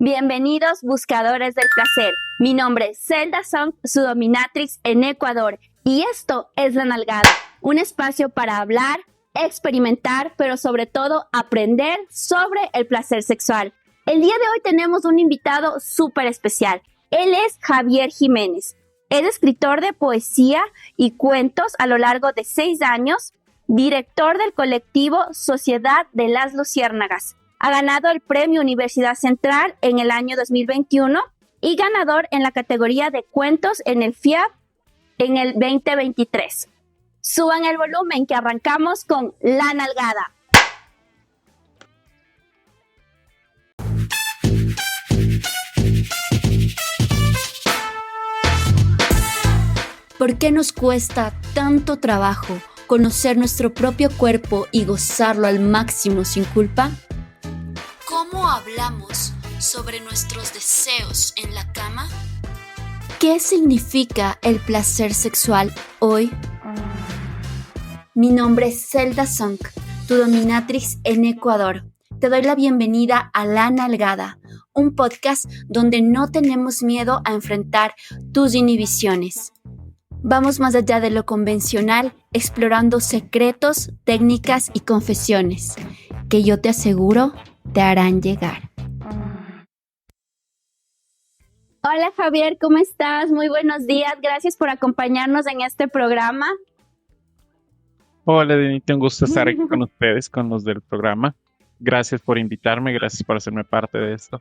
Bienvenidos buscadores del placer. Mi nombre es Zelda Song, su dominatrix en Ecuador, y esto es La Nalgada, un espacio para hablar, experimentar, pero sobre todo aprender sobre el placer sexual. El día de hoy tenemos un invitado súper especial. Él es Javier Jiménez. Es escritor de poesía y cuentos a lo largo de 6 años, director del colectivo Sociedad de las Luciérnagas. Ha ganado el Premio Universidad Central en el año 2021 y ganador en la categoría de cuentos en el FIAP en el 2023. Suban el volumen que arrancamos con La Nalgada. ¿Por qué nos cuesta tanto trabajo conocer nuestro propio cuerpo y gozarlo al máximo sin culpa? ¿Cómo hablamos sobre nuestros deseos en la cama? ¿Qué significa el placer sexual hoy? Mi nombre es Zelda Song, tu dominatrix en Ecuador. Te doy la bienvenida a La Nalgada, un podcast donde no tenemos miedo a enfrentar tus inhibiciones. Vamos más allá de lo convencional, explorando secretos, técnicas y confesiones, que yo te aseguro te harán llegar. Hola Javier, ¿cómo estás? Muy buenos días. Gracias por acompañarnos en este programa. Hola, Denita, un gusto estar aquí con ustedes, con los del programa. Gracias por invitarme, gracias por hacerme parte de esto.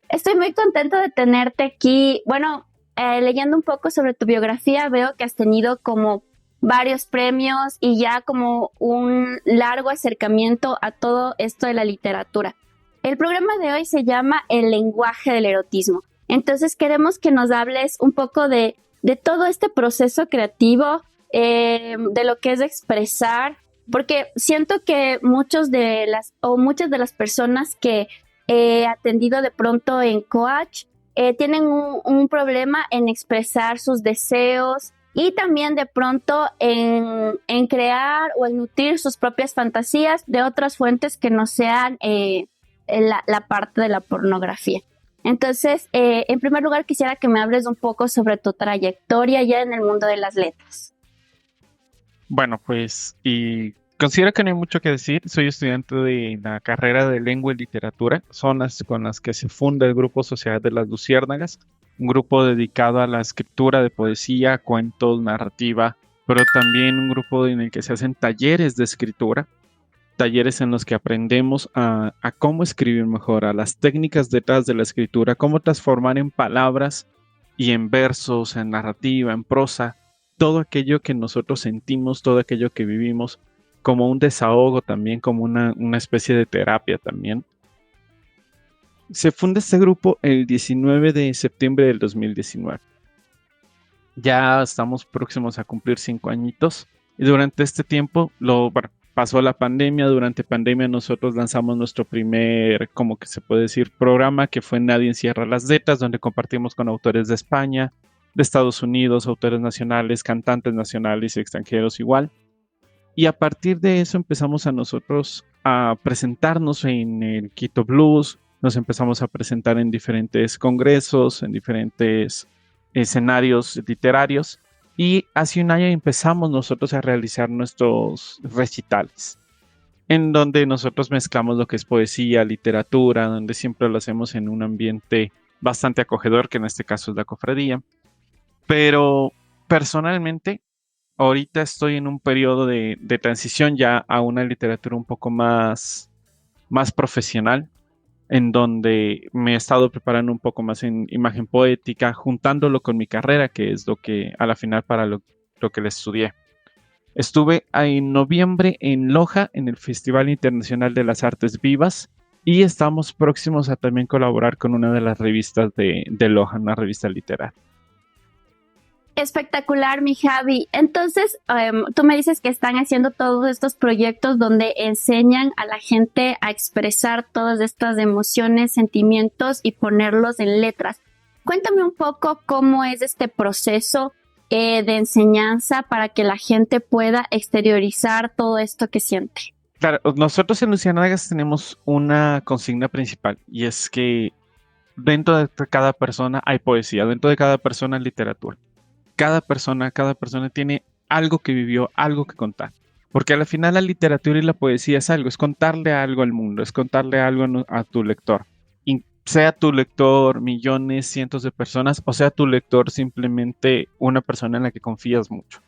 Estoy muy contento de tenerte aquí. Bueno, leyendo un poco sobre tu biografía, veo que has tenido como varios premios y ya como un largo acercamiento a todo esto de la literatura. El programa de hoy se llama El lenguaje del erotismo. Entonces queremos que nos hables un poco de todo este proceso creativo, de lo que es expresar, porque siento que muchas de las personas que he atendido de pronto en coach tienen un problema en expresar sus deseos y también de pronto en crear o en nutrir sus propias fantasías de otras fuentes que no sean la parte de la pornografía. Entonces, en primer lugar, quisiera que me hables un poco sobre tu trayectoria ya en el mundo de las letras. Bueno, pues, y considero que no hay mucho que decir. Soy estudiante de la carrera de Lengua y Literatura, son las con las que se funda el Grupo Sociedad de las Luciérnagas, un grupo dedicado a la escritura de poesía, cuentos, narrativa, pero también un grupo en el que se hacen talleres de escritura, talleres en los que aprendemos a cómo escribir mejor, a las técnicas detrás de la escritura, cómo transformar en palabras y en versos, en narrativa, en prosa, todo aquello que nosotros sentimos, todo aquello que vivimos, como un desahogo también, como una especie de terapia también. Se funda este grupo el 19 de septiembre del 2019. Ya estamos próximos a cumplir 5 añitos y durante este tiempo pasó la pandemia. Durante pandemia nosotros lanzamos nuestro primer, como que se puede decir, programa, que fue Nadie Encierra las Letras, donde compartimos con autores de España, de Estados Unidos, autores nacionales, cantantes nacionales y extranjeros igual. Y a partir de eso empezamos a nosotros a presentarnos en el Quito Blues, nos empezamos a presentar en diferentes congresos, en diferentes escenarios literarios, y hace un año empezamos nosotros a realizar nuestros recitales, en donde nosotros mezclamos lo que es poesía, literatura, donde siempre lo hacemos en un ambiente bastante acogedor, que en este caso es la cofradía. Pero personalmente, ahorita estoy en un periodo de transición ya a una literatura un poco más profesional, en donde me he estado preparando un poco más en imagen poética, juntándolo con mi carrera, que es lo que a la final para lo que le estudié. Estuve en noviembre en Loja, en el Festival Internacional de las Artes Vivas, y estamos próximos a también colaborar con una de las revistas de Loja, una revista literaria. Espectacular, mi Javi. Entonces, tú me dices que están haciendo todos estos proyectos donde enseñan a la gente a expresar todas estas emociones, sentimientos y ponerlos en letras. Cuéntame un poco cómo es este proceso de enseñanza para que la gente pueda exteriorizar todo esto que siente. Claro, nosotros en Luciérnagas tenemos una consigna principal, y es que Dentro de cada persona hay poesía, dentro de cada persona hay literatura. Cada persona tiene algo que vivió, algo que contar. Porque al final la literatura y la poesía es algo, es contarle algo al mundo, es contarle algo a tu lector. Y sea tu lector millones, cientos de personas, o sea tu lector simplemente una persona en la que confías mucho.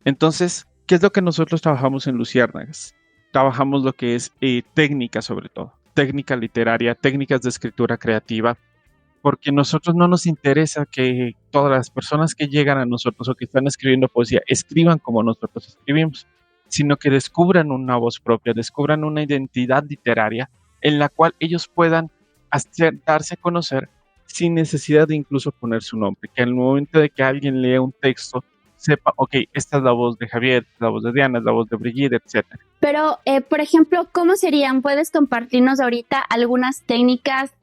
Entonces, ¿qué es lo que nosotros trabajamos en Luciérnagas? Trabajamos lo que es técnica sobre todo, técnica literaria, técnicas de escritura creativa, porque a nosotros no nos interesa que todas las personas que llegan a nosotros o que están escribiendo poesía escriban como nosotros escribimos, sino que descubran una voz propia, descubran una identidad literaria en la cual ellos puedan darse a conocer sin necesidad de incluso poner su nombre, que al momento de que alguien lea un texto sepa, ok, esta es la voz de Javier, esta es la voz de Diana, es la voz de Brigitte, etc. Pero, por ejemplo, ¿cómo serían? ¿Puedes compartirnos ahorita algunas técnicas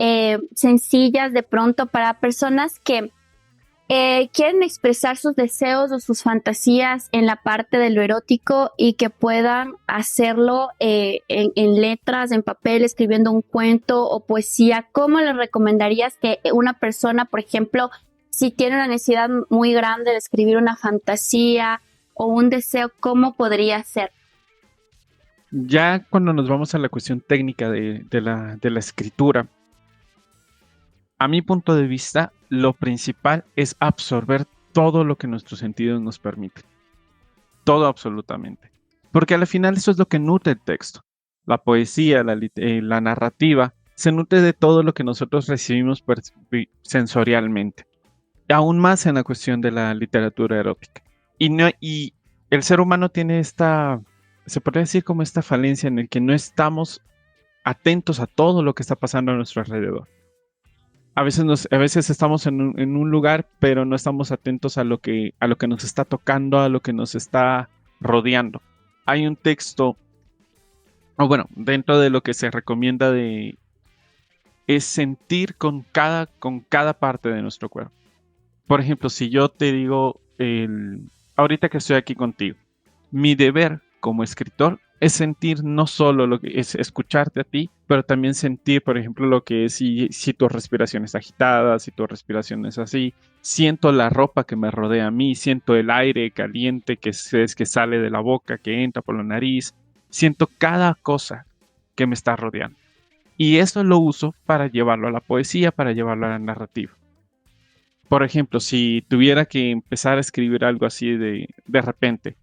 sencillas de pronto para personas que quieren expresar sus deseos o sus fantasías en la parte de lo erótico y que puedan hacerlo en letras, en papel, escribiendo un cuento o poesía? ¿Cómo les recomendarías que una persona, por ejemplo, si tiene una necesidad muy grande de escribir una fantasía o un deseo, cómo podría ser? Ya cuando nos vamos a la cuestión técnica de la escritura, a mi punto de vista, lo principal es absorber todo lo que nuestros sentidos nos permiten. Todo absolutamente. Porque al final eso es lo que nutre el texto. La poesía, la narrativa, se nutre de todo lo que nosotros recibimos sensorialmente. Aún más en la cuestión de la literatura erótica. Y el ser humano tiene se podría decir como esta falencia en el que no estamos atentos a todo lo que está pasando a nuestro alrededor. A veces estamos en un lugar, pero no estamos atentos a lo que nos está tocando, a lo que nos está rodeando. Hay un texto, dentro de lo que se recomienda es sentir con cada parte de nuestro cuerpo. Por ejemplo, si yo te digo, ahorita que estoy aquí contigo, mi deber como escritor es sentir no solo lo que es escucharte a ti, pero también sentir, por ejemplo, lo que es si tu respiración es agitada, si tu respiración es así, siento la ropa que me rodea a mí, siento el aire caliente que sale de la boca, que entra por la nariz, siento cada cosa que me está rodeando. Y eso lo uso para llevarlo a la poesía, para llevarlo a la narrativa. Por ejemplo, si tuviera que empezar a escribir algo así de repente,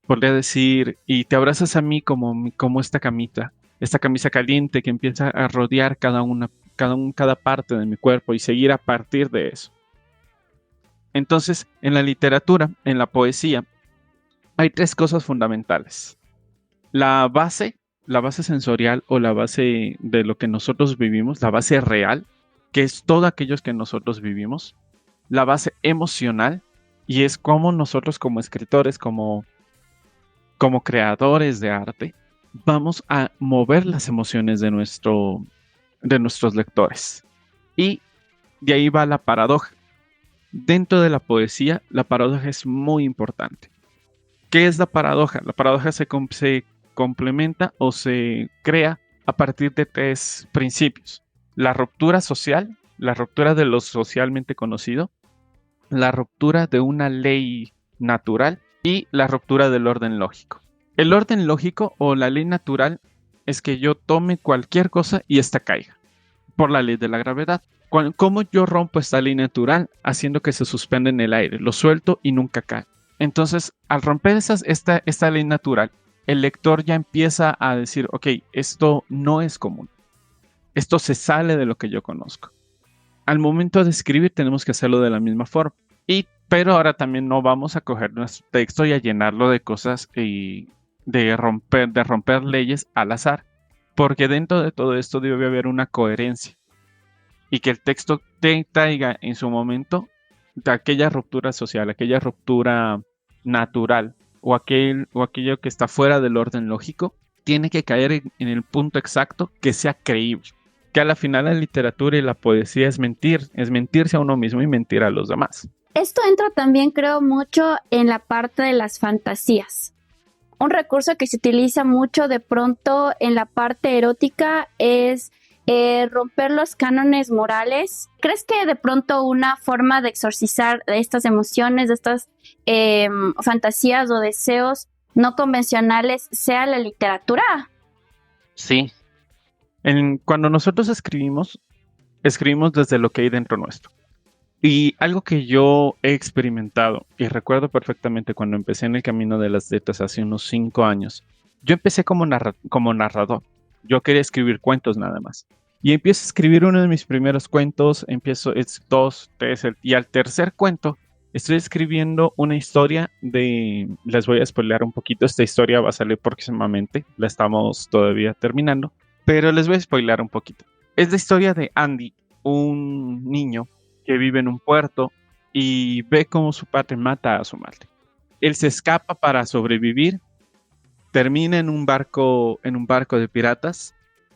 podría decir, y te abrazas a mí como esta camisa caliente que empieza a rodear cada parte de mi cuerpo y seguir a partir de eso. Entonces, en la literatura, en la poesía, hay 3 cosas fundamentales. La base sensorial o la base de lo que nosotros vivimos, la base real, que es todo aquello que nosotros vivimos. La base emocional, y es como nosotros como escritores, como creadores de arte, vamos a mover las emociones de nuestros lectores. Y de ahí va la paradoja. Dentro de la poesía, la paradoja es muy importante. ¿Qué es la paradoja? La paradoja se complementa o se crea a partir de 3 principios. La ruptura social, la ruptura de lo socialmente conocido, la ruptura de una ley natural y la ruptura del orden lógico. El orden lógico o la ley natural es que yo tome cualquier cosa y esta caiga, por la ley de la gravedad. ¿Cómo yo rompo esta ley natural? Haciendo que se suspenda en el aire, lo suelto y nunca cae. Entonces, al romper esta ley natural, el lector ya empieza a decir, ok, esto no es común. Esto se sale de lo que yo conozco. Al momento de escribir tenemos que hacerlo de la misma forma. Pero ahora también no vamos a coger nuestro texto y a llenarlo de cosas y de romper leyes al azar. Porque dentro de todo esto debe haber una coherencia. Y que el texto traiga en su momento de aquella ruptura social, aquella ruptura natural o aquello que está fuera del orden lógico, tiene que caer en el punto exacto que sea creíble. Que a la final la literatura y la poesía es mentirse a uno mismo y mentir a los demás. Esto entra también, creo, mucho en la parte de las fantasías. Un recurso que se utiliza mucho de pronto en la parte erótica es romper los cánones morales. ¿Crees que de pronto una forma de exorcizar estas emociones, de estas fantasías o deseos no convencionales sea la literatura? Sí. Cuando nosotros escribimos desde lo que hay dentro nuestro. Y algo que yo he experimentado, y recuerdo perfectamente cuando empecé en el camino de las letras hace unos 5 años, yo empecé como narrador. Yo quería escribir cuentos nada más. Y empiezo a escribir uno de mis primeros cuentos, es 2, 3, y al tercer cuento estoy escribiendo una historia les voy a spoilear un poquito, esta historia va a salir próximamente, la estamos todavía terminando, pero les voy a spoilear un poquito. Es la historia de Andy, un niño que vive en un puerto y ve cómo su padre mata a su madre. Él se escapa para sobrevivir, termina en un barco de piratas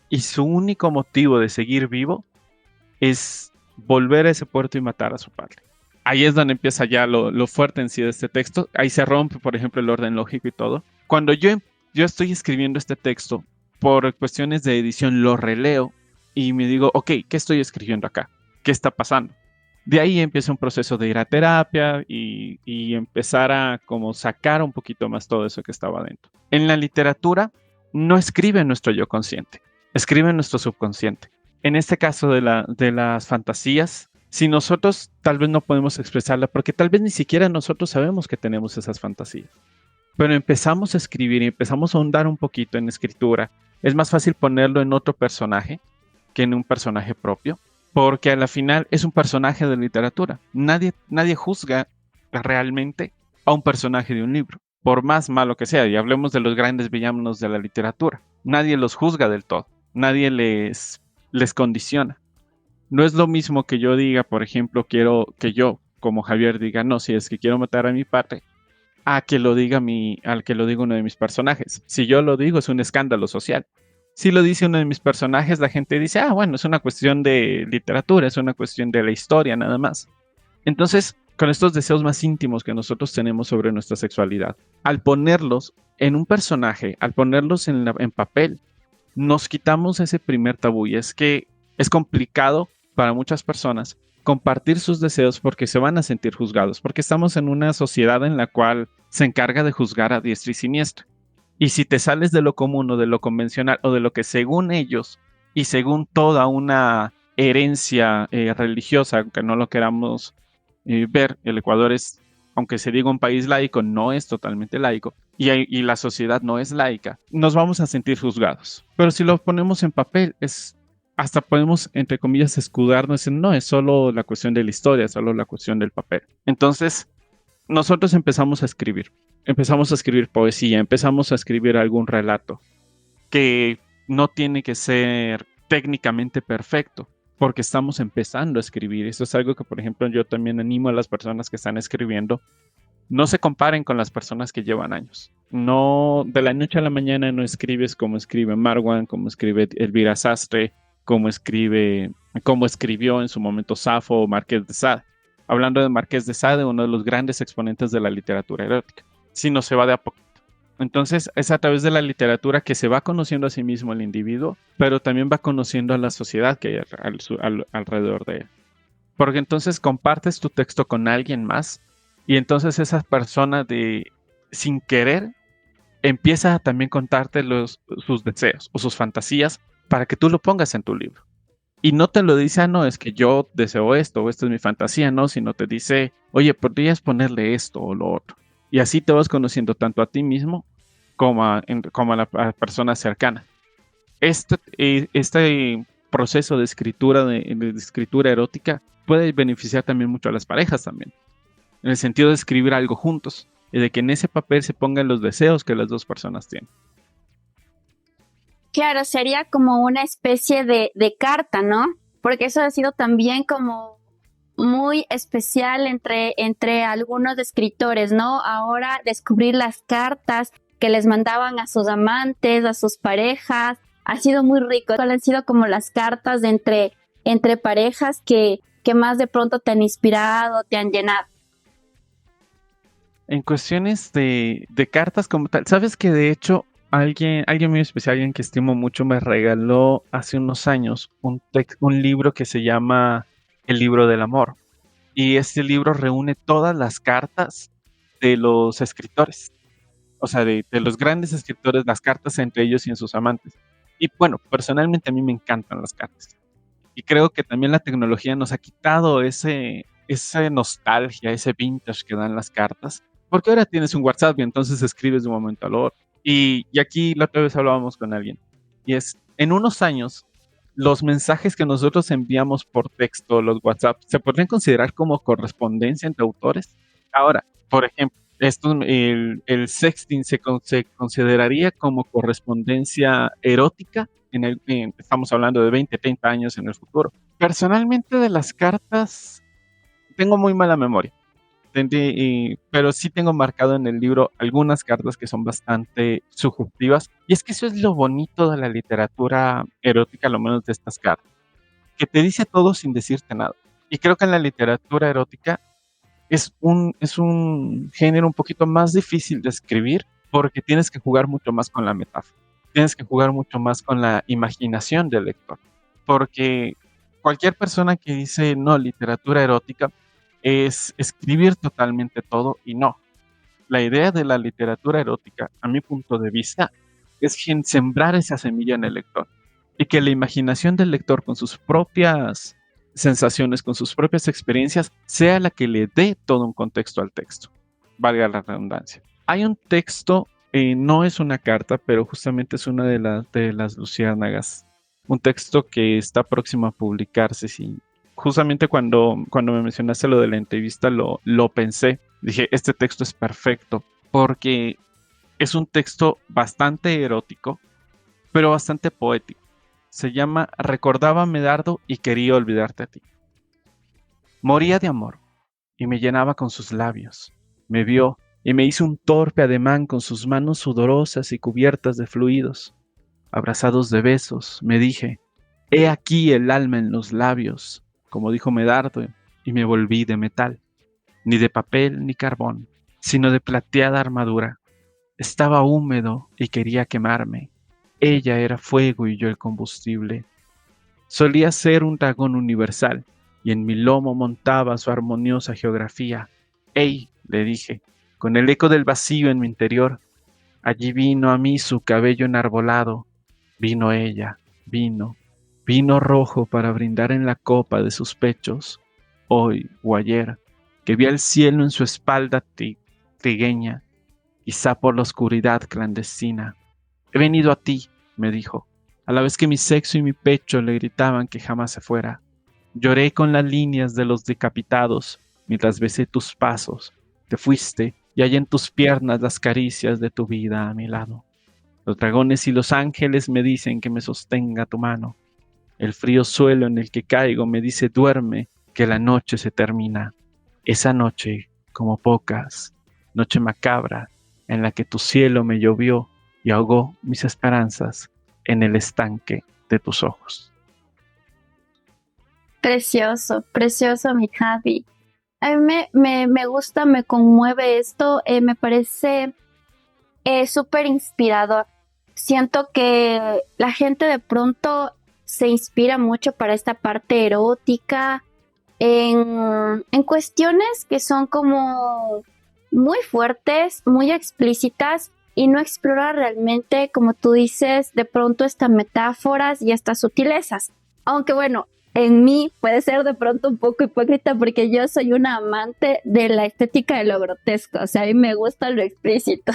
y su único motivo de seguir vivo es volver a ese puerto y matar a su padre. Ahí es donde empieza ya lo fuerte en sí de este texto. Ahí se rompe, por ejemplo, el orden lógico y todo. Cuando yo estoy escribiendo este texto, por cuestiones de edición lo releo y me digo, ok, ¿qué estoy escribiendo acá? ¿Qué está pasando? De ahí empieza un proceso de ir a terapia y empezar a como sacar un poquito más todo eso que estaba dentro. En la literatura no escribe nuestro yo consciente, escribe nuestro subconsciente. En este caso de las fantasías, si nosotros tal vez no podemos expresarla, porque tal vez ni siquiera nosotros sabemos que tenemos esas fantasías, pero empezamos a escribir y empezamos a ahondar un poquito en escritura, es más fácil ponerlo en otro personaje que en un personaje propio, porque a la final es un personaje de literatura. Nadie juzga realmente a un personaje de un libro, por más malo que sea, y hablemos de los grandes villanos de la literatura. Nadie los juzga del todo, nadie les condiciona. No es lo mismo que yo diga, por ejemplo, quiero que yo, como Javier, diga, no, si es que quiero matar a mi padre, al que lo diga uno de mis personajes. Si yo lo digo, es un escándalo social. Si lo dice uno de mis personajes, la gente dice, bueno, es una cuestión de literatura, es una cuestión de la historia, nada más. Entonces, con estos deseos más íntimos que nosotros tenemos sobre nuestra sexualidad, al ponerlos en un personaje, al ponerlos en papel, nos quitamos ese primer tabú, y es que es complicado para muchas personas compartir sus deseos porque se van a sentir juzgados, porque estamos en una sociedad en la cual se encarga de juzgar a diestra y siniestra. Y si te sales de lo común o de lo convencional o de lo que según ellos y según toda una herencia religiosa, aunque no lo queramos ver, el Ecuador es, aunque se diga un país laico, no es totalmente laico y la sociedad no es laica, nos vamos a sentir juzgados. Pero si lo ponemos en papel, hasta podemos, entre comillas, escudarnos en no, es solo la cuestión de la historia, es solo la cuestión del papel. Entonces, nosotros empezamos a escribir poesía, empezamos a escribir algún relato que no tiene que ser técnicamente perfecto, porque estamos empezando a escribir. Eso es algo que, por ejemplo, yo también animo a las personas que están escribiendo. No se comparen con las personas que llevan años. No, de la noche a la mañana no escribes como escribe Marwan, como escribe Elvira Sastre, como escribió en su momento Safo o Marqués de Sade. Hablando de Marqués de Sade, uno de los grandes exponentes de la literatura erótica. Si no se va de a poquito. Entonces es a través de la literatura que se va conociendo a sí mismo el individuo, pero también va conociendo a la sociedad que hay alrededor de él. Porque entonces compartes tu texto con alguien más y entonces esa persona sin querer empieza a también contarte sus deseos o sus fantasías para que tú lo pongas en tu libro. Y no te lo dice, no, es que yo deseo esto o esta es mi fantasía, no, sino te dice, oye, podrías ponerle esto o lo otro. Y así te vas conociendo tanto a ti mismo como a la persona cercana. Este proceso de escritura, de escritura erótica puede beneficiar también mucho a las parejas también. En el sentido de escribir algo juntos y de que en ese papel se pongan los deseos que las dos personas tienen. Claro, sería como una especie de carta, ¿no? Porque eso ha sido también como muy especial entre algunos escritores, ¿no? Ahora descubrir las cartas que les mandaban a sus amantes, a sus parejas, ha sido muy rico. ¿Cuáles han sido como las cartas de entre parejas que más de pronto te han inspirado, te han llenado? En cuestiones de cartas como tal, sabes que de hecho alguien muy especial, alguien que estimo mucho, me regaló hace unos años un libro que se llama El libro del amor. Y este libro reúne todas las cartas de los escritores, o sea, de los grandes escritores, las cartas entre ellos y en sus amantes. Y bueno, personalmente a mí me encantan las cartas. Y creo que también la tecnología nos ha quitado esa nostalgia, ese vintage que dan las cartas. Porque ahora tienes un WhatsApp y entonces escribes de un momento al otro. Y aquí la otra vez hablábamos con alguien. Y en unos años, los mensajes que nosotros enviamos por texto, los WhatsApp, ¿se podrían considerar como correspondencia entre autores? Ahora, por ejemplo, el sexting se consideraría como correspondencia erótica. Estamos hablando de 20, 30 años en el futuro. Personalmente, de las cartas, tengo muy mala memoria. Pero sí tengo marcado en el libro algunas cartas que son bastante sugestivas. Y es que eso es lo bonito de la literatura erótica, lo menos de estas cartas, que te dice todo sin decirte nada. Y creo que en la literatura erótica es un género un poquito más difícil de escribir porque tienes que jugar mucho más con la metáfora. Tienes que jugar mucho más con la imaginación del lector. Porque cualquier persona que dice no, literatura erótica, es escribir totalmente todo y no. La idea de la literatura erótica, a mi punto de vista, es sembrar esa semilla en el lector y que la imaginación del lector con sus propias sensaciones, con sus propias experiencias, sea la que le dé todo un contexto al texto, valga la redundancia. Hay un texto, no es una carta, pero justamente es una de las luciérnagas, un texto que está próximo a publicarse. Sí. Justamente cuando me mencionaste lo de la entrevista, lo pensé. Dije, este texto es perfecto, porque es un texto bastante erótico, pero bastante poético. Se llama Recordaba a Medardo y quería olvidarte a ti. Moría de amor y me llenaba con sus labios. Me vio y me hizo un torpe ademán con sus manos sudorosas y cubiertas de fluidos. Abrazados de besos, me dije, he aquí el alma en los labios, como dijo Medardo, y me volví de metal, ni de papel ni carbón, sino de plateada armadura. Estaba húmedo y quería quemarme. Ella era fuego y yo el combustible. Solía ser un dragón universal, y en mi lomo montaba su armoniosa geografía. ¡Ey!, le dije, con el eco del vacío en mi interior. Allí vino a mí su cabello enarbolado. Vino ella, vino rojo para brindar en la copa de sus pechos. Hoy o ayer, que vi el cielo en su espalda trigueña, quizá por la oscuridad clandestina. He venido a ti, me dijo, a la vez que mi sexo y mi pecho le gritaban que jamás se fuera. Lloré con las líneas de los decapitados mientras besé tus pasos. Te fuiste y hallé en tus piernas las caricias de tu vida a mi lado. Los dragones y los ángeles me dicen que me sostenga tu mano. El frío suelo en el que caigo me dice duerme, que la noche se termina. Esa noche, como pocas, noche macabra, en la que tu cielo me llovió y ahogó mis esperanzas en el estanque de tus ojos. Precioso, precioso, mi Javi. A mí me gusta, me conmueve esto, me parece súper inspirador. Siento que la gente de pronto se inspira mucho para esta parte erótica en cuestiones que son como muy fuertes, muy explícitas y no explora realmente, como tú dices, de pronto estas metáforas y estas sutilezas. Aunque bueno, en mí puede ser de pronto un poco hipócrita porque yo soy una amante de la estética de lo grotesco, o sea, a mí me gusta lo explícito.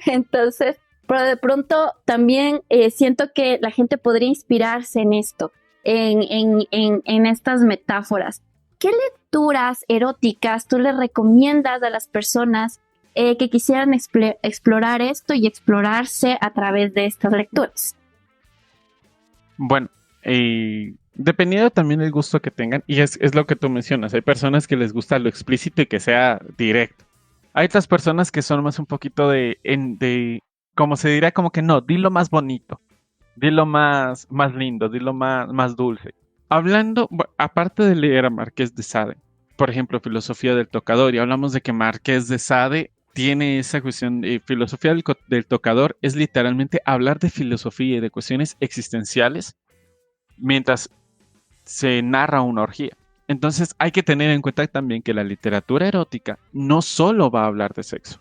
Entonces, pero de pronto también siento que la gente podría inspirarse en esto, en estas metáforas. ¿Qué lecturas eróticas tú le recomiendas a las personas que quisieran explorar esto y explorarse a través de estas lecturas? Bueno, dependiendo también del gusto que tengan, y es lo que tú mencionas, hay personas que les gusta lo explícito y que sea directo. Hay otras personas que son más un poquito de como se dirá, como que no, dilo más bonito, dilo más lindo, dilo más dulce. Hablando, aparte de leer a Marqués de Sade, por ejemplo, Filosofía del Tocador, y hablamos de que Marqués de Sade tiene esa cuestión de filosofía del tocador, es literalmente hablar de filosofía y de cuestiones existenciales mientras se narra una orgía. Entonces hay que tener en cuenta también que la literatura erótica no solo va a hablar de sexo,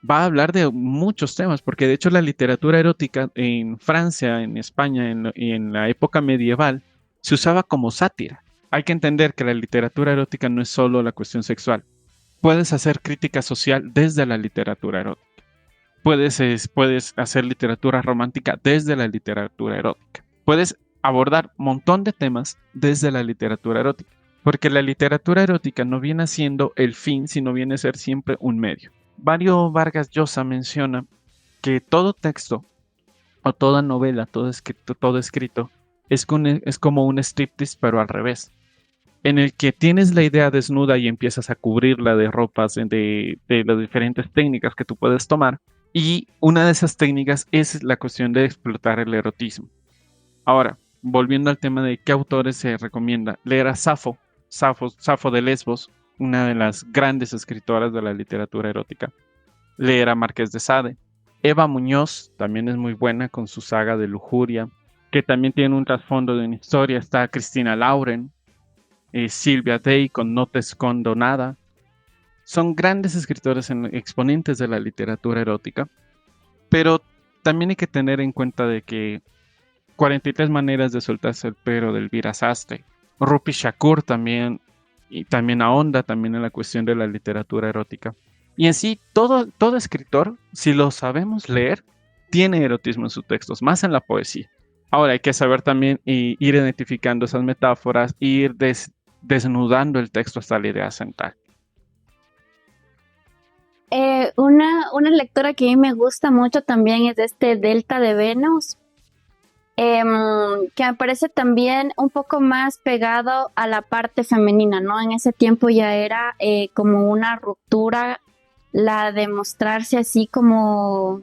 va a hablar de muchos temas, porque de hecho la literatura erótica en Francia, en España, en la época medieval, se usaba como sátira. Hay que entender que la literatura erótica no es solo la cuestión sexual. Puedes hacer crítica social desde la literatura erótica. Puedes hacer literatura romántica desde la literatura erótica. Puedes abordar un montón de temas desde la literatura erótica. Porque la literatura erótica no viene siendo el fin, sino viene a ser siempre un medio. Mario Vargas Llosa menciona que todo texto o toda novela, todo escrito es como un striptease, pero al revés, en el que tienes la idea desnuda y empiezas a cubrirla de ropas, de las diferentes técnicas que tú puedes tomar, y una de esas técnicas es la cuestión de explotar el erotismo. Ahora, volviendo al tema de qué autores se recomienda, leer a Safo de Lesbos, una de las grandes escritoras de la literatura erótica, leer a Marqués de Sade. Eva Muñoz también es muy buena con su saga de Lujuria, que también tiene un trasfondo de una historia. Está Cristina Lauren, Silvia Day con No te escondo nada. Son grandes escritores exponentes de la literatura erótica, pero también hay que tener en cuenta de que 43 maneras de soltarse el pelo de Elvira Sastre, Rupi Shakur también, y también ahonda también en la cuestión de la literatura erótica. Y en sí, todo escritor, si lo sabemos leer, tiene erotismo en sus textos, más en la poesía. Ahora hay que saber también ir identificando esas metáforas, ir desnudando el texto hasta la idea central. Una lectura que a mí me gusta mucho también es de este Delta de Venus, que me parece también un poco más pegado a la parte femenina, ¿no? En ese tiempo ya era como una ruptura la de mostrarse así como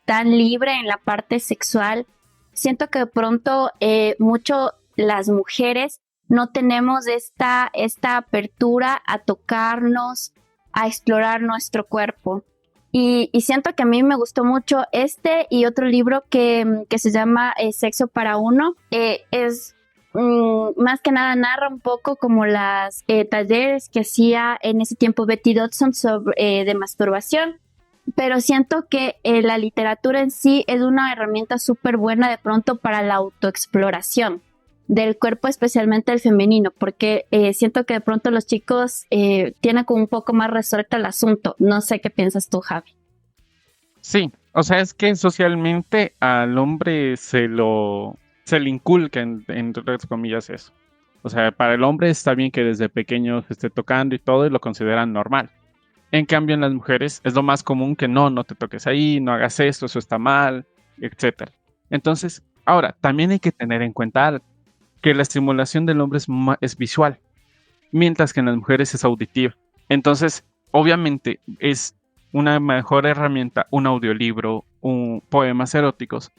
tan libre en la parte sexual. Siento que de pronto mucho las mujeres no tenemos esta apertura a tocarnos, a explorar nuestro cuerpo. Y siento que a mí me gustó mucho este y otro libro que se llama Sexo para Uno. Es más que nada narra un poco como las talleres que hacía en ese tiempo Betty Dodson sobre, de masturbación. Pero siento que la literatura en sí es una herramienta súper buena de pronto para la autoexploración del cuerpo, especialmente el femenino, porque siento que de pronto los chicos tienen como un poco más resuelto el asunto. No sé qué piensas tú, Javi. Sí, o sea, es que socialmente al hombre se le inculca, entre comillas, eso. O sea, para el hombre está bien que desde pequeño se esté tocando y todo y lo consideran normal. En cambio, en las mujeres es lo más común que no te toques ahí, no hagas esto, eso está mal, etc. Entonces, ahora, también hay que tener en cuenta algo, que la estimulación del hombre es visual, mientras que en las mujeres es auditiva. Entonces, obviamente, es una mejor herramienta un audiolibro, poemas eróticos,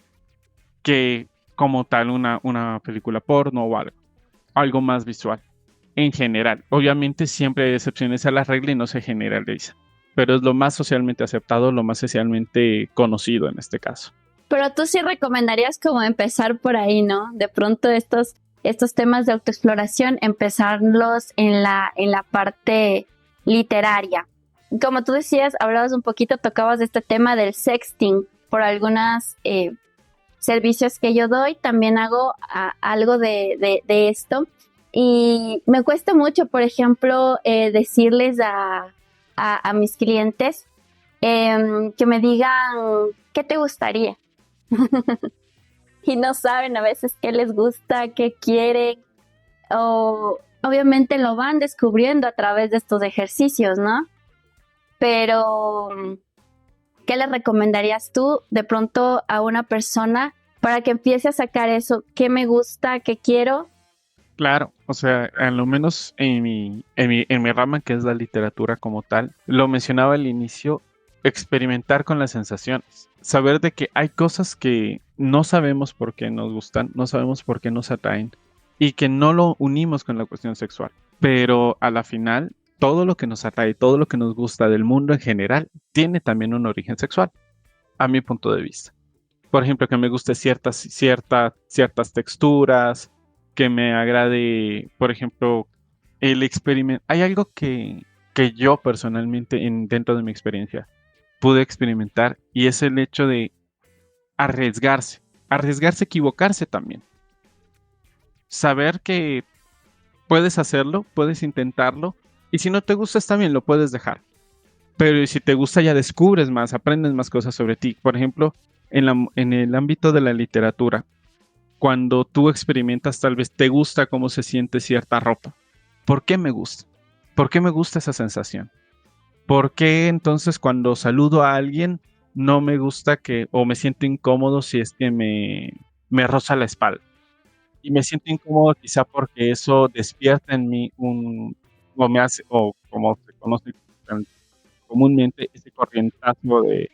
que como tal una película porno o algo más visual. En general, obviamente siempre hay excepciones a la regla y no se generaliza, pero es lo más socialmente aceptado, lo más socialmente conocido en este caso. Pero tú sí recomendarías como empezar por ahí, ¿no? De pronto estos temas de autoexploración, empezarlos en la parte literaria. Como tú decías, hablabas un poquito, tocabas de este tema del sexting por algunos servicios que yo doy. También hago algo de esto. Y me cuesta mucho, por ejemplo, decirles a mis clientes que me digan qué te gustaría. Y no saben a veces qué les gusta, qué quieren. O obviamente lo van descubriendo a través de estos ejercicios, ¿no? Pero, ¿qué le recomendarías tú de pronto a una persona para que empiece a sacar eso? ¿Qué me gusta? ¿Qué quiero? Claro, o sea, al lo menos en mi rama, que es la literatura como tal, lo mencionaba al inicio, experimentar con las sensaciones. Saber de que hay cosas que no sabemos por qué nos gustan, no sabemos por qué nos atraen y que no lo unimos con la cuestión sexual. Pero a la final todo lo que nos atrae, todo lo que nos gusta del mundo en general, tiene también un origen sexual, a mi punto de vista. Por ejemplo, que me guste ciertas texturas, que me agrade, por ejemplo, el experimento. Hay algo que yo personalmente, dentro de mi experiencia, pude experimentar, y es el hecho de arriesgarse, equivocarse también. Saber que puedes hacerlo, puedes intentarlo, y si no te gusta está bien, lo puedes dejar. Pero si te gusta ya descubres más, aprendes más cosas sobre ti. Por ejemplo, en el ámbito de la literatura, cuando tú experimentas, tal vez te gusta cómo se siente cierta ropa. ¿Por qué me gusta? ¿Por qué me gusta esa sensación? ¿Por qué entonces cuando saludo a alguien no me gusta o me siento incómodo si es que me roza la espalda? Y me siento incómodo quizá porque eso despierta en mí o me hace, o como se conoce comúnmente, ese corrientazo de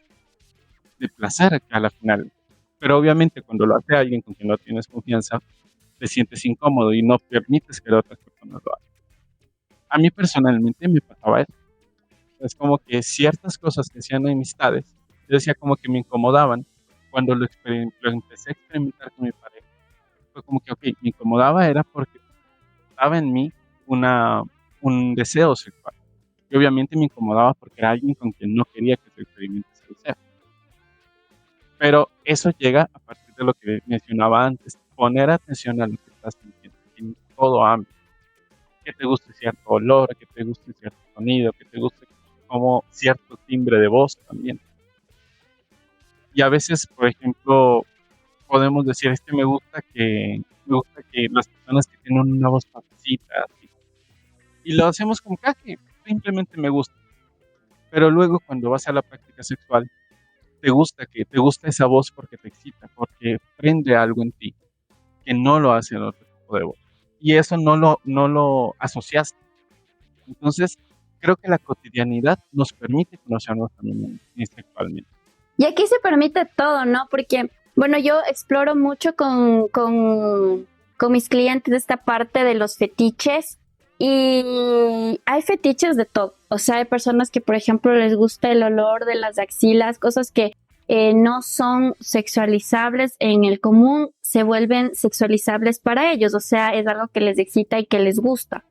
placer a la final. Pero obviamente cuando lo hace alguien con quien no tienes confianza, te sientes incómodo y no permites que otras personas lo hagan. A mí personalmente me pasaba eso. Es como que ciertas cosas que hacían amistades, yo decía como que me incomodaban. Cuando lo empecé a experimentar con mi pareja, fue como que, ok, me incomodaba era porque estaba en mí un deseo sexual. Y obviamente me incomodaba porque era alguien con quien no quería que se experimente ese deseo. Pero eso llega a partir de lo que mencionaba antes, poner atención a lo que estás sintiendo en todo ámbito. Que te guste cierto olor, que te guste cierto sonido, que te guste como cierto timbre de voz también. Y a veces, por ejemplo, podemos decir, me gusta que las personas que tienen una voz suavecita, y lo hacemos como que simplemente me gusta. Pero luego cuando vas a la práctica sexual, te gusta esa voz porque te excita, porque prende algo en ti que no lo hace el otro tipo de voz. Y eso no lo asociaste. Entonces, creo que la cotidianidad nos permite conocernos también sexualmente. Y aquí se permite todo, ¿no? Porque, bueno, yo exploro mucho con mis clientes esta parte de los fetiches, y hay fetiches de todo. O sea, hay personas que, por ejemplo, les gusta el olor de las axilas, cosas que no son sexualizables en el común, se vuelven sexualizables para ellos. O sea, es algo que les excita y que les gusta.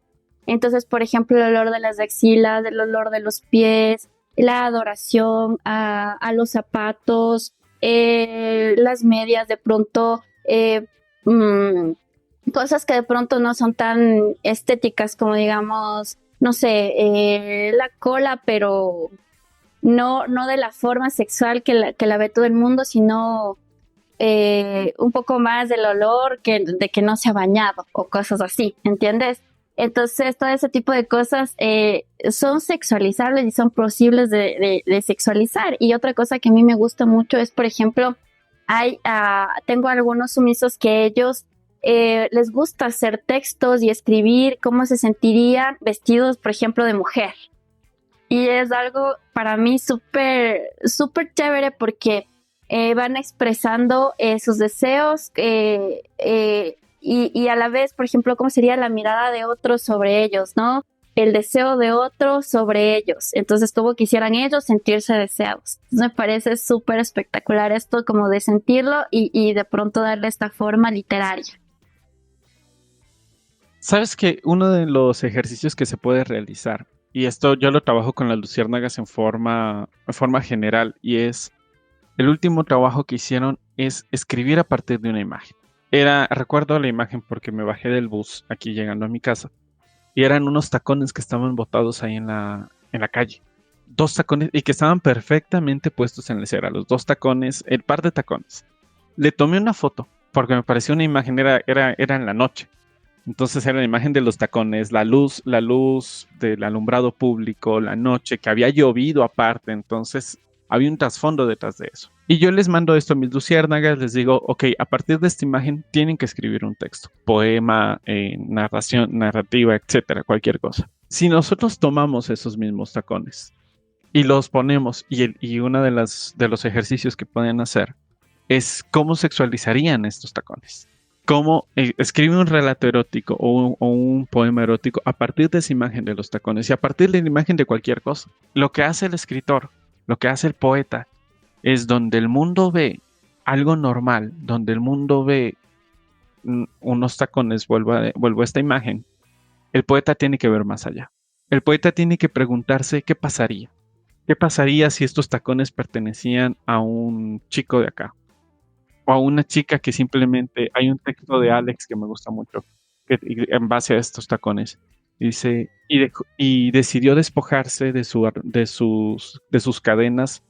Entonces, por ejemplo, el olor de las axilas, el olor de los pies, la adoración a los zapatos, las medias de pronto, cosas que de pronto no son tan estéticas como, digamos, no sé, la cola, pero no de la forma sexual que la ve todo el mundo, sino un poco más del olor de que no se ha bañado o cosas así, ¿entiendes? Entonces, todo ese tipo de cosas son sexualizables y son posibles de sexualizar. Y otra cosa que a mí me gusta mucho es, por ejemplo, tengo algunos sumisos que ellos les gusta hacer textos y escribir cómo se sentirían vestidos, por ejemplo, de mujer. Y es algo para mí súper, súper chévere porque van expresando sus deseos y a la vez, por ejemplo, cómo sería la mirada de otros sobre ellos, ¿no? El deseo de otros sobre ellos. Entonces, cómo quisieran ellos sentirse deseados. Entonces, me parece súper espectacular esto, como de sentirlo y de pronto darle esta forma literaria. Sabes que uno de los ejercicios que se puede realizar, y esto yo lo trabajo con las luciérnagas en forma general, y es el último trabajo que hicieron es escribir a partir de una imagen. Recuerdo la imagen porque me bajé del bus aquí llegando a mi casa y eran unos tacones que estaban botados ahí en la calle. 2 tacones y que estaban perfectamente puestos en la acera, los 2 tacones, el par de tacones. Le tomé una foto porque me pareció una imagen, era en la noche. Entonces era la imagen de los tacones, la luz del alumbrado público, la noche, que había llovido aparte, entonces había un trasfondo detrás de eso. Y yo les mando esto a mis luciérnagas, les digo, ok, a partir de esta imagen tienen que escribir un texto, poema, narración, narrativa, etcétera, cualquier cosa. Si nosotros tomamos esos mismos tacones y los ponemos, y uno de los ejercicios que pueden hacer es cómo sexualizarían estos tacones. cómo escribe un relato erótico o un poema erótico a partir de esa imagen de los tacones y a partir de la imagen de cualquier cosa. Lo que hace el escritor, lo que hace el poeta, es donde el mundo ve algo normal, donde el mundo ve unos tacones, vuelvo a esta imagen, el poeta tiene que ver más allá. El poeta tiene que preguntarse qué pasaría. ¿Qué pasaría si estos tacones pertenecían a un chico de acá? O a una chica que simplemente... Hay un texto de Alex que me gusta mucho, en base a estos tacones. Dice, y decidió despojarse de sus cadenas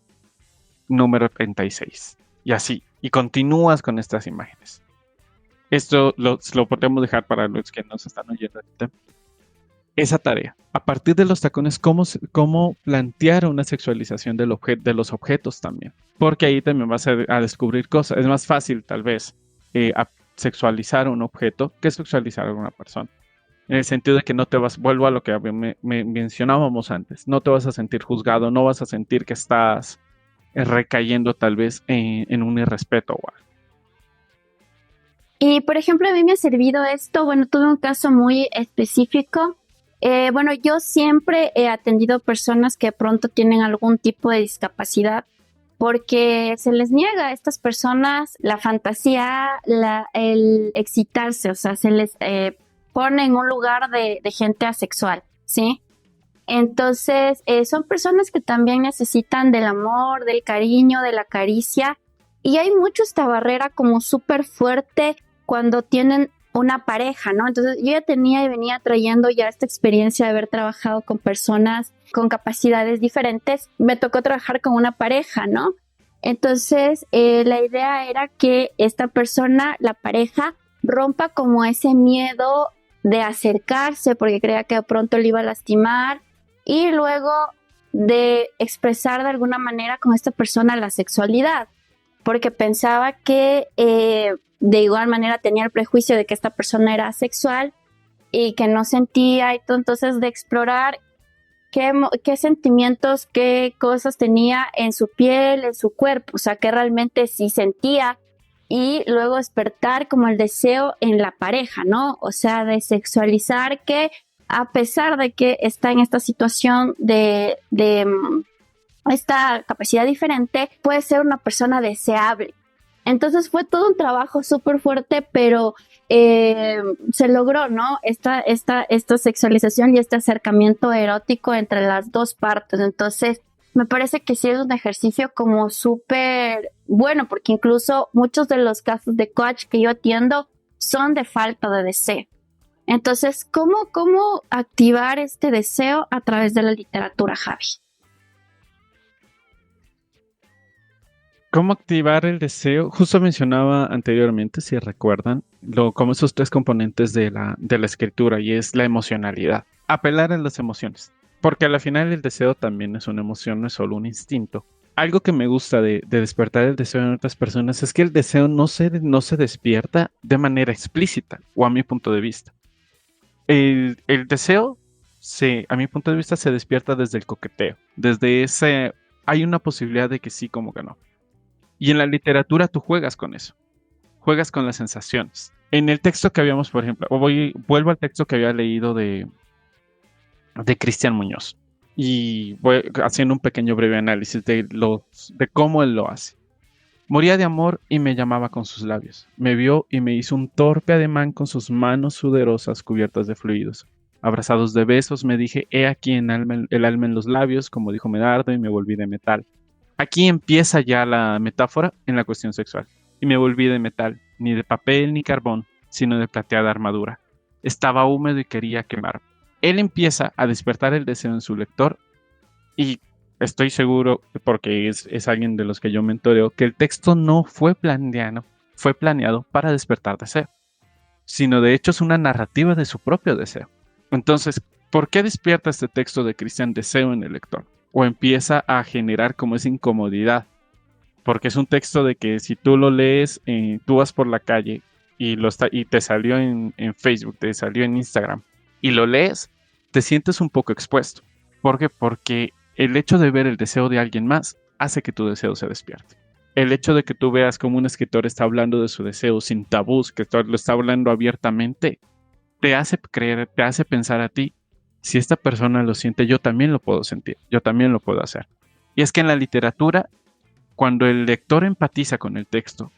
número 36. Y así. Y continúas con estas imágenes. Esto lo podemos dejar para los que nos están oyendo ahorita. Esa tarea. A partir de los tacones, cómo plantear una sexualización de los objetos también. Porque ahí también vas a descubrir cosas. Es más fácil, tal vez, sexualizar un objeto que sexualizar a una persona. En el sentido de que no te vuelvo a lo que mencionábamos antes, no te vas a sentir juzgado, no vas a sentir que estás recayendo tal vez en un irrespeto o algo. Y, por ejemplo, a mí me ha servido esto. Bueno, tuve un caso muy específico. Bueno, yo siempre he atendido personas que de pronto tienen algún tipo de discapacidad porque se les niega a estas personas la fantasía, el excitarse, o sea, se les pone en un lugar de gente asexual, ¿sí? Entonces, son personas que también necesitan del amor, del cariño, de la caricia, y hay mucho esta barrera como súper fuerte cuando tienen una pareja, ¿no? Entonces yo ya tenía y venía trayendo ya esta experiencia de haber trabajado con personas con capacidades diferentes. Me tocó trabajar con una pareja, ¿no? Entonces la idea era que esta persona, la pareja, rompa como ese miedo de acercarse porque creía que de pronto le iba a lastimar y luego de expresar de alguna manera con esta persona la sexualidad, porque pensaba que de igual manera tenía el prejuicio de que esta persona era asexual y que no sentía, y todo. Entonces de explorar qué sentimientos, qué cosas tenía en su piel, en su cuerpo, o sea, que realmente sí sentía, y luego despertar como el deseo en la pareja, ¿no? O sea, de sexualizar que a pesar de que está en esta situación de esta capacidad diferente, puede ser una persona deseable. Entonces fue todo un trabajo súper fuerte, pero se logró, ¿no? Esta sexualización y este acercamiento erótico entre las dos partes. Entonces me parece que sí es un ejercicio como súper bueno, porque incluso muchos de los casos de coach que yo atiendo son de falta de deseo. Entonces, ¿cómo activar este deseo a través de la literatura, Javi? ¿Cómo activar el deseo? Justo mencionaba anteriormente, si recuerdan, como esos tres componentes de la escritura, y es la emocionalidad. Apelar a las emociones. Porque al final el deseo también es una emoción, no es solo un instinto. Algo que me gusta de despertar el deseo en otras personas es que el deseo no se despierta de manera explícita, o a mi punto de vista. El deseo, a mi punto de vista, se despierta desde el coqueteo. Desde ese, hay una posibilidad de que sí, como que no. Y en la literatura tú juegas con eso, juegas con las sensaciones. En el texto que habíamos, por ejemplo, vuelvo al texto que había leído de Cristian Muñoz y voy haciendo un pequeño breve análisis de cómo él lo hace. Moría de amor y me llamaba con sus labios. Me vio y me hizo un torpe ademán con sus manos sudorosas cubiertas de fluidos. Abrazados de besos me dije, he aquí el alma en los labios, como dijo Medardo, y me volví de metal. Aquí empieza ya la metáfora en la cuestión sexual. Y me volví de metal, ni de papel ni carbón, sino de plateada armadura. Estaba húmedo y quería quemar. Él empieza a despertar el deseo en su lector y estoy seguro, porque es alguien de los que yo mentoreo, que el texto no fue planeado para despertar deseo, sino de hecho es una narrativa de su propio deseo. Entonces, ¿por qué despierta este texto de Cristian deseo en el lector? O empieza a generar como esa incomodidad, porque es un texto de que si tú lo lees, tú vas por la calle y te salió en Facebook, te salió en Instagram, y lo lees, te sientes un poco expuesto. ¿Por qué? Porque el hecho de ver el deseo de alguien más hace que tu deseo se despierte. El hecho de que tú veas como un escritor está hablando de su deseo sin tabús, que lo está hablando abiertamente, te hace creer, te hace pensar a ti, si esta persona lo siente, yo también lo puedo sentir, yo también lo puedo hacer. Y es que en la literatura, cuando el lector empatiza con el texto,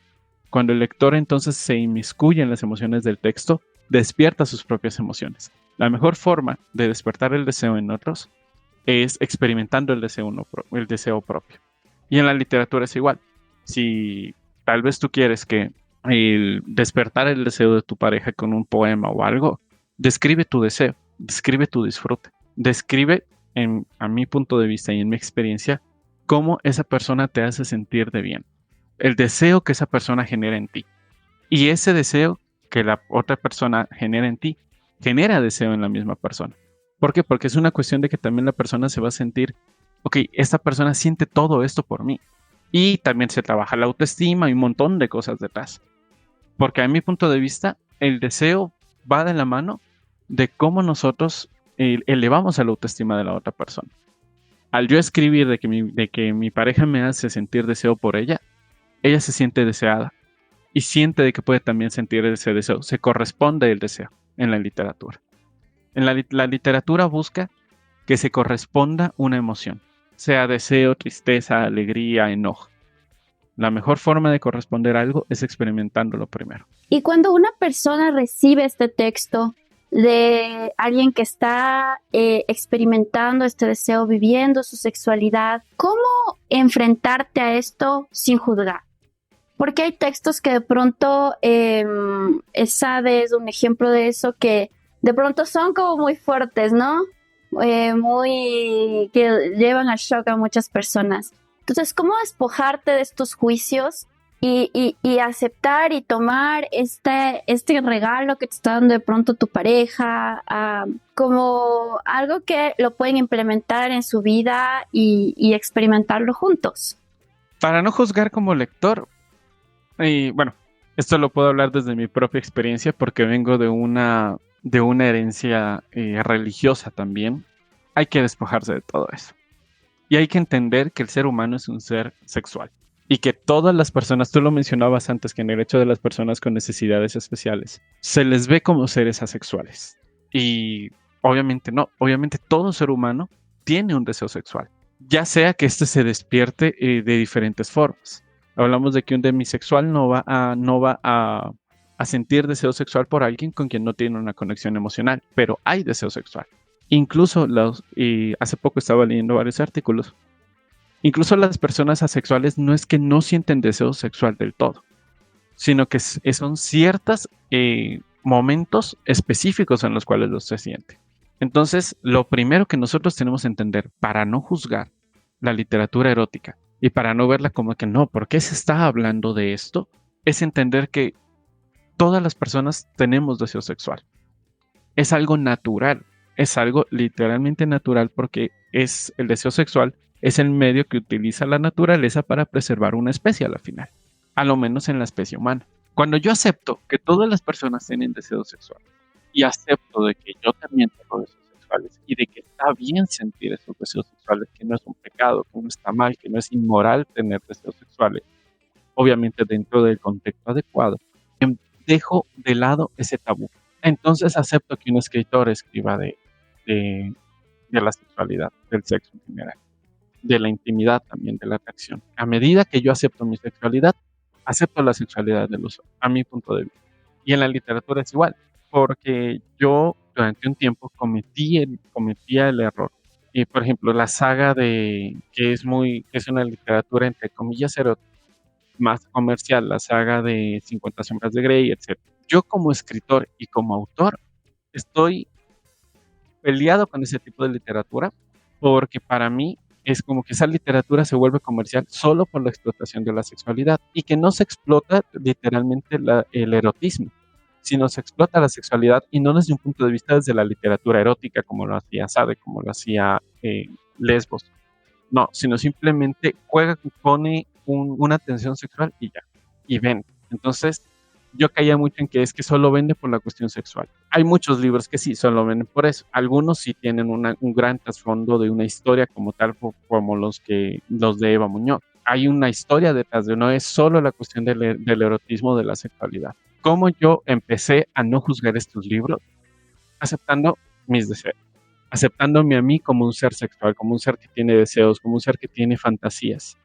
cuando el lector entonces se inmiscuye en las emociones del texto, despierta sus propias emociones. La mejor forma de despertar el deseo en otros es experimentando el deseo propio. Y en la literatura es igual. Si tal vez tú quieres que despertar el deseo de tu pareja con un poema o algo, describe tu deseo, describe tu disfrute, describe, a mi punto de vista y en mi experiencia, cómo esa persona te hace sentir de bien, el deseo que esa persona genera en ti. Y ese deseo que la otra persona genera en ti, genera deseo en la misma persona. ¿Por qué? Porque es una cuestión de que también la persona se va a sentir, ok, esta persona siente todo esto por mí. Y también se trabaja la autoestima y un montón de cosas detrás. Porque a mi punto de vista, el deseo va de la mano de cómo nosotros elevamos la autoestima de la otra persona. Al yo escribir de que mi pareja me hace sentir deseo por ella se siente deseada y siente de que puede también sentir ese deseo. Se corresponde el deseo en la literatura. La literatura busca que se corresponda una emoción, sea deseo, tristeza, alegría, enojo. La mejor forma de corresponder a algo es experimentándolo primero. Y cuando una persona recibe este texto de alguien que está experimentando este deseo, viviendo su sexualidad, ¿cómo enfrentarte a esto sin juzgar? Porque hay textos que de pronto, Sade es un ejemplo de eso, que de pronto son como muy fuertes, ¿no? Que llevan a shock a muchas personas. Entonces, ¿cómo despojarte de estos juicios y aceptar y tomar este regalo que te está dando de pronto tu pareja como algo que lo pueden implementar en su vida y experimentarlo juntos? Para no juzgar como lector, y bueno, esto lo puedo hablar desde mi propia experiencia porque vengo de una herencia religiosa también. Hay que despojarse de todo eso. Y hay que entender que el ser humano es un ser sexual. Y que todas las personas, tú lo mencionabas antes, que en el hecho de las personas con necesidades especiales, se les ve como seres asexuales. Y obviamente no, obviamente todo ser humano tiene un deseo sexual. Ya sea que este se despierte de diferentes formas. Hablamos de que un demisexual no va a sentir deseo sexual por alguien con quien no tiene una conexión emocional, pero hay deseo sexual. Incluso hace poco estaba leyendo varios artículos. Incluso las personas asexuales no es que no sienten deseo sexual del todo, sino que son ciertos momentos específicos en los cuales los se siente. Entonces, lo primero que nosotros tenemos que entender para no juzgar la literatura erótica y para no verla como que no, ¿por qué se está hablando de esto? Es entender que todas las personas tenemos deseo sexual. Es algo natural, es algo literalmente natural porque el deseo sexual es el medio que utiliza la naturaleza para preservar una especie a la final, a lo menos en la especie humana. Cuando yo acepto que todas las personas tienen deseo sexual y acepto de que yo también tengo deseos sexuales y de que está bien sentir esos deseos sexuales, que no es un pecado, que no está mal, que no es inmoral tener deseos sexuales, obviamente dentro del contexto adecuado, dejo de lado ese tabú. Entonces acepto que un escritor escriba de la sexualidad, del sexo en general, de la intimidad también, de la atracción. A medida que yo acepto mi sexualidad, acepto la sexualidad del otro, a mi punto de vista. Y en la literatura es igual, porque yo durante un tiempo cometía el error. Y por ejemplo, la saga que es una literatura entre comillas más comercial, la saga de 50 sombras de Grey, etc. Yo como escritor y como autor estoy peleado con ese tipo de literatura porque para mí es como que esa literatura se vuelve comercial solo por la explotación de la sexualidad y que no se explota literalmente el erotismo, sino se explota la sexualidad y no desde un punto de vista desde la literatura erótica como lo hacía Sade, como lo hacía Lesbos. No, sino simplemente pone una tensión sexual y ya, y vende. Entonces, yo caía mucho en que es que solo vende por la cuestión sexual. Hay muchos libros que sí, solo venden por eso. Algunos sí tienen un gran trasfondo de una historia como tal, como los de Eva Muñoz. hay una historia detrás de no es solo la cuestión del erotismo, de la sexualidad. Cómo yo empecé a no juzgar estos libros, aceptando mis deseos, aceptándome a mí como un ser sexual, como un ser que tiene deseos, como un ser que tiene fantasías,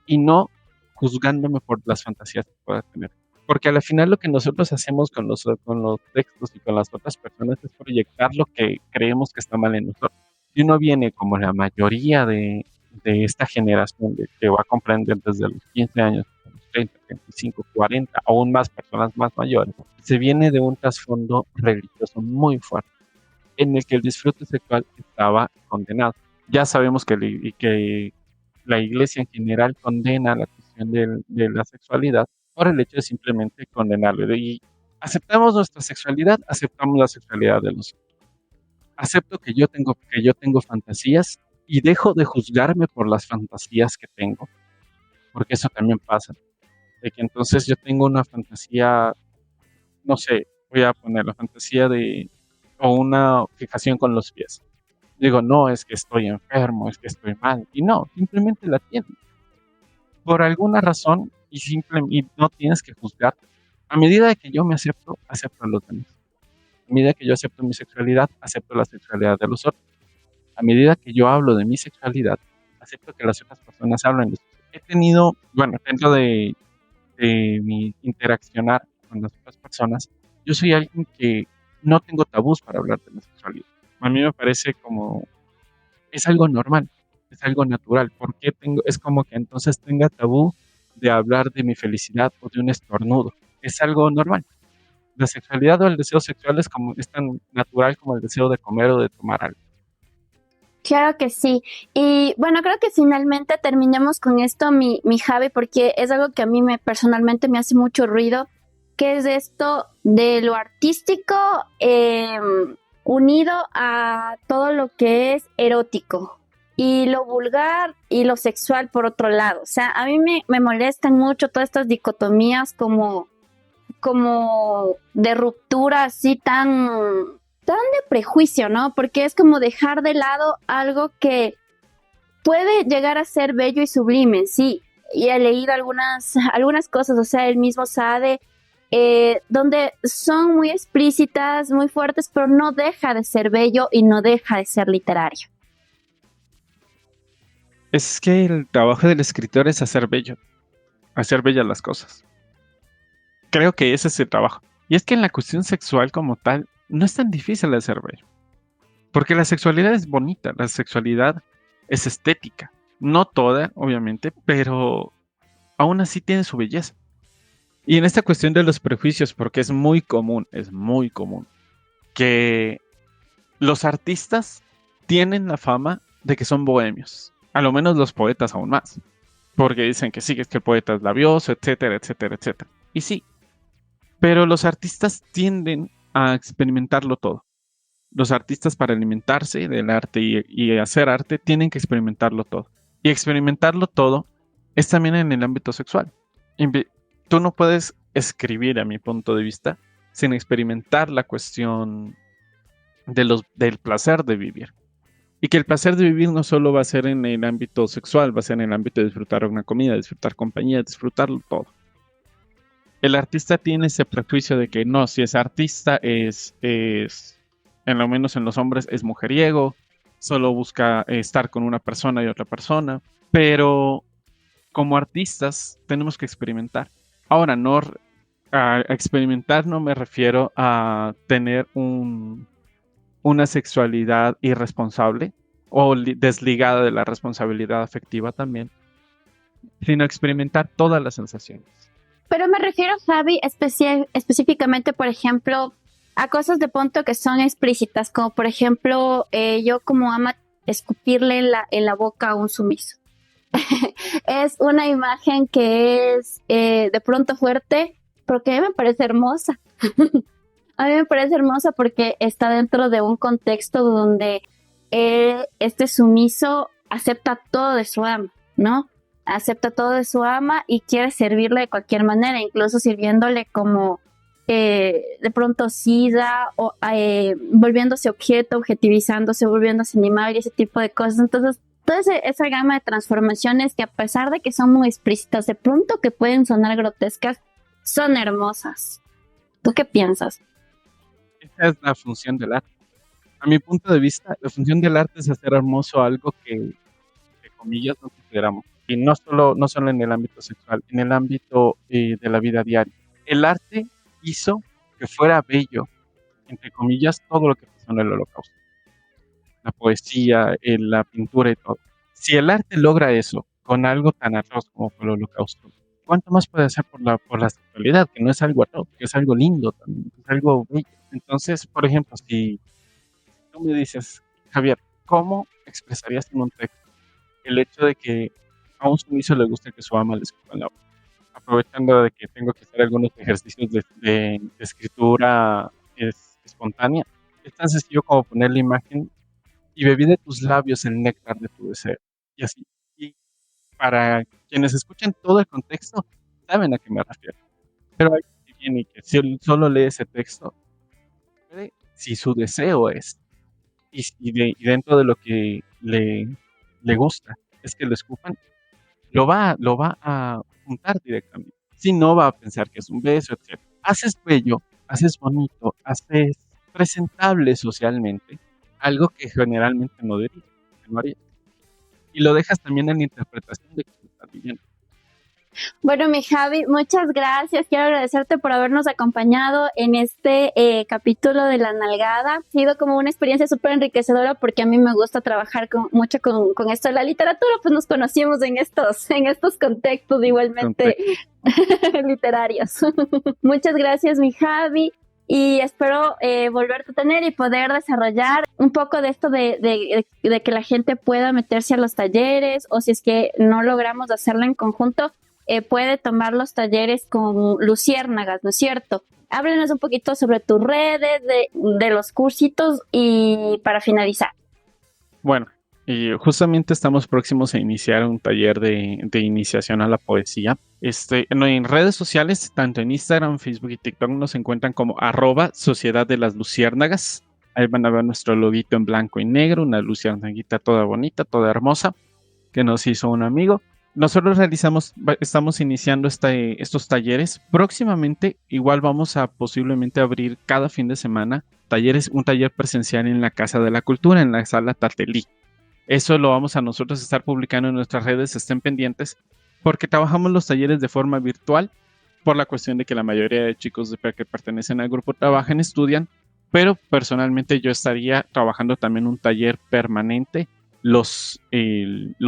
y no juzgándome por las fantasías que pueda tener. Porque al final lo que nosotros hacemos con los textos y con las otras personas es proyectar lo que creemos que está mal en nosotros. Si uno viene como la mayoría de esta generación que va a comprender desde los 15 años, los 30, 35, 40, aún más personas más mayores, se viene de un trasfondo religioso muy fuerte, en el que el disfrute sexual estaba condenado. Ya sabemos que la iglesia en general condena la cuestión de la sexualidad por el hecho de simplemente condenarlo. Y aceptamos nuestra sexualidad, aceptamos la sexualidad de los otros. Acepto que yo tengo fantasías y dejo de juzgarme por las fantasías que tengo, porque eso también pasa, de que entonces yo tengo una fantasía, no sé, voy a poner la fantasía o una fijación con los pies. Digo, no, es que estoy enfermo, es que estoy mal, y no, simplemente la tienes, por alguna razón, y no tienes que juzgar. A medida de que yo me acepto, acepto a los demás. A medida que yo acepto mi sexualidad, acepto la sexualidad de los otros. A medida que yo hablo de mi sexualidad, acepto que las otras personas hablen de eso. He tenido, bueno, dentro de mi interaccionar con las otras personas, yo soy alguien que no tengo tabús para hablar de la sexualidad. A mí me parece como, es algo normal, es algo natural. ¿Por qué es como que entonces tenga tabú de hablar de mi felicidad o de un estornudo? Es algo normal. La sexualidad o el deseo sexual es tan natural como el deseo de comer o de tomar algo. Claro que sí. Y bueno, creo que finalmente terminemos con esto, mi Javi, porque es algo que a mí personalmente me hace mucho ruido, que es esto de lo artístico unido a todo lo que es erótico y lo vulgar y lo sexual por otro lado. O sea, a mí me molestan mucho todas estas dicotomías como de ruptura así tan de prejuicio, ¿no? Porque es como dejar de lado algo que puede llegar a ser bello y sublime, sí. Y he leído algunas cosas, o sea, el mismo Sade, donde son muy explícitas, muy fuertes, pero no deja de ser bello y no deja de ser literario. Es que el trabajo del escritor es hacer bellas las cosas. Creo que ese es el trabajo. Y es que en la cuestión sexual como tal, no es tan difícil de ser bello. Porque la sexualidad es bonita, la sexualidad es estética. No toda, obviamente, pero aún así tiene su belleza. Y en esta cuestión de los prejuicios, porque es muy común, que los artistas tienen la fama de que son bohemios. A lo menos los poetas aún más. Porque dicen que sí, que es que el poeta es labioso, etcétera, etcétera, etcétera. Y sí, pero los artistas tienden a experimentarlo todo. Los artistas, para alimentarse del arte y hacer arte, tienen que experimentarlo todo. Y experimentarlo todo es también en el ámbito sexual. Tú no puedes escribir, a mi punto de vista, sin experimentar la cuestión del placer de vivir. Y que el placer de vivir no solo va a ser en el ámbito sexual, va a ser en el ámbito de disfrutar una comida, disfrutar compañía, disfrutarlo todo. El artista tiene ese prejuicio de que no, si es artista es en lo menos en los hombres, es mujeriego, solo busca estar con una persona y otra persona, pero como artistas tenemos que experimentar. Ahora, a experimentar no me refiero a tener una sexualidad irresponsable o desligada de la responsabilidad afectiva también, sino experimentar todas las sensaciones. Pero me refiero, Javi, específicamente, por ejemplo, a cosas de punto que son explícitas, como por ejemplo, yo como ama escupirle en la boca a un sumiso. Es una imagen que es de pronto fuerte, pero que a mí me parece hermosa. A mí me parece hermosa porque está dentro de un contexto donde este sumiso acepta todo de su ama, ¿no? Acepta todo de su ama y quiere servirle de cualquier manera, incluso sirviéndole como de pronto sida o volviéndose objeto, objetivizándose, volviéndose animal y ese tipo de cosas. Entonces, toda esa gama de transformaciones que, a pesar de que son muy explícitas, de pronto que pueden sonar grotescas, son hermosas. ¿Tú qué piensas? Esa es la función del arte. A mi punto de vista, la función del arte es hacer hermoso algo que, entre comillas, no consideramos. Y no solo en el ámbito sexual, en el ámbito de la vida diaria. El arte hizo que fuera bello, entre comillas, todo lo que pasó en el Holocausto. La poesía, la pintura y todo. Si el arte logra eso con algo tan atroz como fue el Holocausto, ¿cuánto más puede hacer por la sexualidad? Que no es algo atroz, que es algo lindo también, es algo bello. Entonces, por ejemplo, si tú me dices, Javier, ¿cómo expresarías en un texto el hecho de que a un sumiso le guste que su ama le escupa en la boca? Aprovechando de que tengo que hacer algunos ejercicios de escritura espontánea, es tan sencillo como poner la imagen y bebí de tus labios el néctar de tu deseo. Y así. Y para quienes escuchen todo el contexto, saben a qué me refiero. Pero hay quien viene y que si él solo lee ese texto, puede, si su deseo es, y dentro de lo que le gusta, es que lo escupan, lo va a juntar directamente. Si no, va a pensar que es un beso, etc. Haces bello, haces bonito, haces presentable socialmente, algo que generalmente no debería, que no haría. Y lo dejas también en la interpretación de que lo estás viviendo. Bueno, mi Javi, muchas gracias. Quiero agradecerte por habernos acompañado en este capítulo de La Nalgada. Ha sido como una experiencia súper enriquecedora porque a mí me gusta trabajar mucho con esto de la literatura, pues nos conocimos en estos contextos igualmente literarios. Muchas gracias, mi Javi. Y espero volverte a tener y poder desarrollar un poco de esto de que la gente pueda meterse a los talleres, o si es que no logramos hacerlo en conjunto, puede tomar los talleres con Luciérnagas, ¿no es cierto? Háblenos un poquito sobre tus redes, de los cursitos y para finalizar. Bueno, y justamente estamos próximos a iniciar un taller de iniciación a la poesía. En redes sociales, tanto en Instagram, Facebook y TikTok, nos encuentran como @Sociedad de las Luciérnagas. Ahí van a ver nuestro loguito en blanco y negro, una luciérnaguita toda bonita, toda hermosa, que nos hizo un amigo. Nosotros estamos iniciando estos talleres. Próximamente, igual vamos a posiblemente abrir cada fin de semana un taller presencial en la Casa de la Cultura, en la Sala Tartelí. Eso lo vamos a nosotros estar publicando en nuestras redes, estén pendientes, porque trabajamos los talleres de forma virtual, por la cuestión de que la mayoría de chicos que pertenecen al grupo trabajan, estudian, pero personalmente yo estaría trabajando también un taller permanente los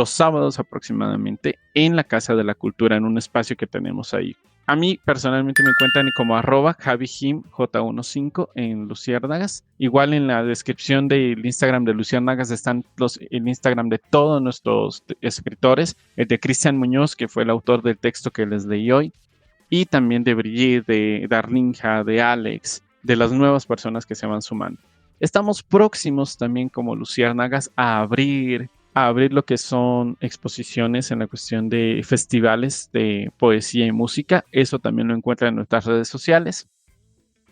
sábados aproximadamente en la Casa de la Cultura, en un espacio que tenemos ahí. A mí personalmente me encuentran como @JaviJim, J15 en Luciérnagas. Igual en la descripción del Instagram de Luciérnagas están el Instagram de todos nuestros escritores, el de Cristian Muñoz, que fue el autor del texto que les leí hoy, y también de Brigitte, de Darlinja, de Alex, de las nuevas personas que se van sumando. Estamos próximos también como Luciérnagas a abrir lo que son exposiciones en la cuestión de festivales de poesía y música. Eso también lo encuentran en nuestras redes sociales.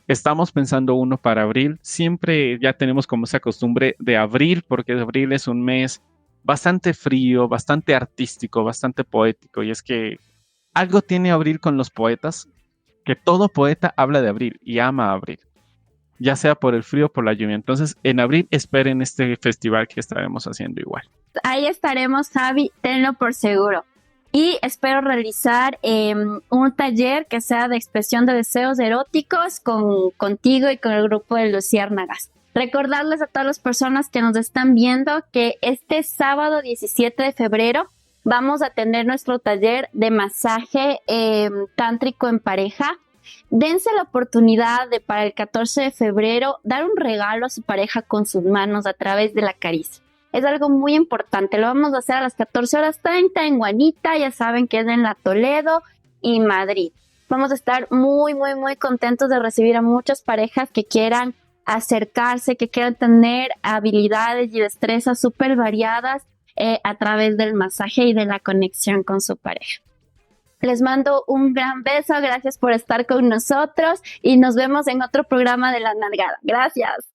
Estamos pensando uno para abril. Siempre ya tenemos como esa costumbre de abril, porque abril es un mes bastante frío, bastante artístico, bastante poético. Y es que algo tiene abril con los poetas, que todo poeta habla de abril y ama abril, ya sea por el frío o por la lluvia. Entonces, en abril esperen este festival que estaremos haciendo igual. Ahí estaremos, Javi, tenlo por seguro. Y espero realizar un taller que sea de expresión de deseos eróticos contigo y con el grupo de Luciérnagas. Recordarles a todas las personas que nos están viendo que este sábado 17 de febrero vamos a tener nuestro taller de masaje tántrico en pareja. Dense la oportunidad de, para el 14 de febrero, dar un regalo a su pareja con sus manos a través de la caricia. Es algo muy importante. Lo vamos a hacer a las 14:30 en Guanita. Ya saben que es en La Toledo y Madrid. Vamos a estar muy, muy, muy contentos de recibir a muchas parejas que quieran acercarse, que quieran tener habilidades y destrezas súper variadas a través del masaje y de la conexión con su pareja. Les mando un gran beso, gracias por estar con nosotros y nos vemos en otro programa de La Nalgada. Gracias.